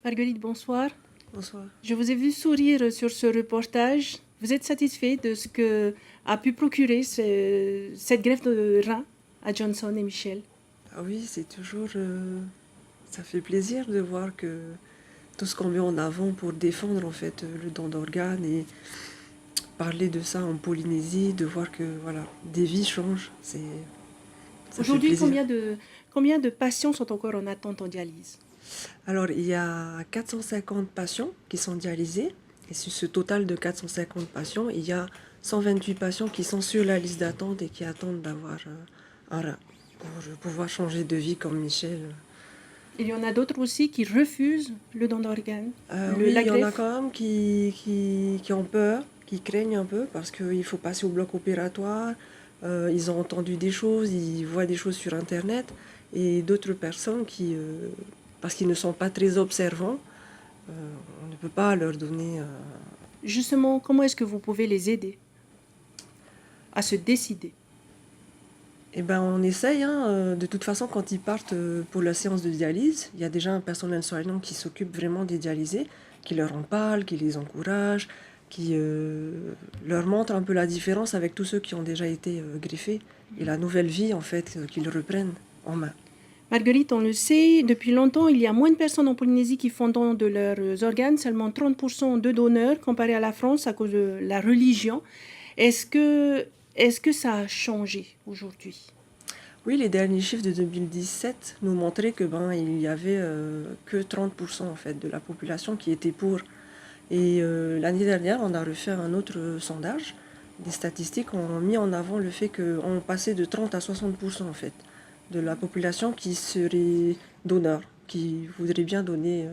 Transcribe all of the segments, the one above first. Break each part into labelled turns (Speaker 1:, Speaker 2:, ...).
Speaker 1: Marguerite, bonsoir.
Speaker 2: Bonsoir.
Speaker 1: Je vous ai vu sourire sur ce reportage. Vous êtes satisfait de ce que a pu procurer cette greffe de rein à Johnson et Michel?
Speaker 2: Ah oui, c'est toujours... ça fait plaisir de voir que tout ce qu'on met en avant pour défendre en fait le don d'organes et parler de ça en Polynésie, de voir que voilà, des vies changent, ça fait
Speaker 1: Aujourd'hui,
Speaker 2: plaisir.
Speaker 1: combien de patients sont encore en attente en dialyse?
Speaker 2: Alors il y a 450 patients qui sont dialysés et sur ce total de 450 patients, il y a 128 patients qui sont sur la liste d'attente et qui attendent d'avoir un rein pour pouvoir changer de vie comme Michel.
Speaker 1: Il y en a d'autres aussi qui refusent le don d'organes,
Speaker 2: Oui,
Speaker 1: la
Speaker 2: il y en a
Speaker 1: greffe.
Speaker 2: quand même qui ont peur, qui craignent un peu parce qu'il faut passer au bloc opératoire. Ils ont entendu des choses, ils voient des choses sur Internet. Et d'autres personnes qui, parce qu'ils ne sont pas très observants, on ne peut pas leur donner...
Speaker 1: Justement, comment est-ce que vous pouvez les aider à se décider?
Speaker 2: Eh ben, on essaye, hein, de toute façon, quand ils partent pour la séance de dialyse, il y a déjà un personnel soignant qui s'occupe vraiment des dialysés, qui leur en parle, qui les encourage, qui leur montre un peu la différence avec tous ceux qui ont déjà été greffés et la nouvelle vie, en fait, qu'ils reprennent en main.
Speaker 1: Marguerite, on le sait, depuis longtemps, il y a moins de personnes en Polynésie qui font don de leurs organes, seulement 30% de donneurs comparé à la France à cause de la religion. Est-ce que ça a changé aujourd'hui?
Speaker 2: Oui, les derniers chiffres de 2017 nous montraient que il y avait que 30% en fait de la population qui était pour. Et l'année dernière, on a refait un autre sondage. Des statistiques ont mis en avant le fait qu'on passait de 30 à 60% en fait de la population qui serait donneur, qui voudrait bien donner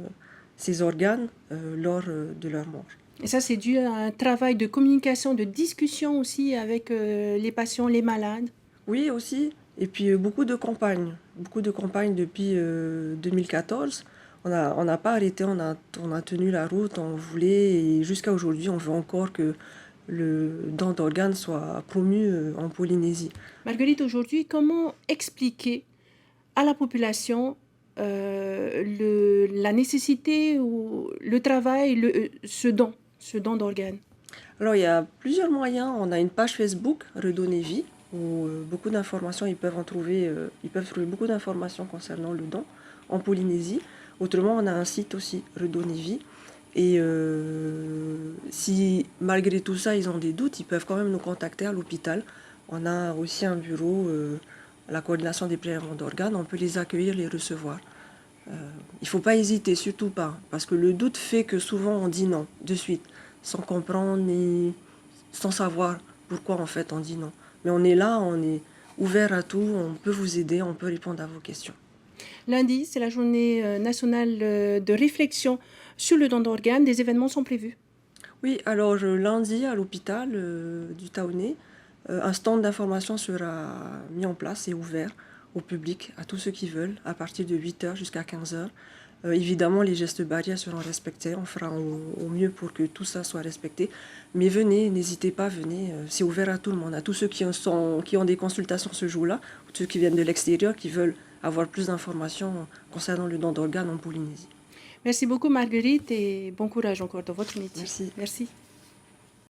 Speaker 2: ses organes lors de leur mort.
Speaker 1: Et ça, c'est dû à un travail de communication, de discussion aussi avec les patients, les malades.
Speaker 2: Oui, aussi. Et puis beaucoup de campagnes depuis 2014. On n'a pas arrêté, on a tenu la route, on voulait, et jusqu'à aujourd'hui, on veut encore que le don d'organes soit promu en Polynésie.
Speaker 1: Marguerite, aujourd'hui, comment expliquer à la population la nécessité ou le travail, ce don d'organes?
Speaker 2: Alors, il y a plusieurs moyens. On a une page Facebook, Redonner Vie, où beaucoup d'informations, ils peuvent trouver beaucoup d'informations concernant le don en Polynésie. Autrement, on a un site aussi, Redonner Vie. Et si malgré tout ça, ils ont des doutes, ils peuvent quand même nous contacter à l'hôpital. On a aussi un bureau, à la coordination des prélèvements d'organes. On peut les accueillir, les recevoir. Il ne faut pas hésiter, surtout pas, parce que le doute fait que souvent on dit non de suite, sans comprendre ni sans savoir pourquoi en fait on dit non. Mais on est là, on est ouvert à tout, on peut vous aider, on peut répondre à vos questions.
Speaker 1: Lundi, c'est la journée nationale de réflexion sur le don d'organes. Des événements sont prévus.
Speaker 2: Oui, alors lundi à l'hôpital du Taoné, un stand d'information sera mis en place et ouvert au public, à tous ceux qui veulent, à partir de 8h jusqu'à 15h. Évidemment, les gestes barrières seront respectés, on fera au mieux pour que tout ça soit respecté. Mais venez, n'hésitez pas, venez, c'est ouvert à tout le monde, à tous ceux qui ont des consultations ce jour-là, ou ceux qui viennent de l'extérieur, qui veulent avoir plus d'informations concernant le don d'organes en Polynésie.
Speaker 1: Merci beaucoup Marguerite et bon courage encore dans votre métier.
Speaker 2: Merci.
Speaker 1: Merci.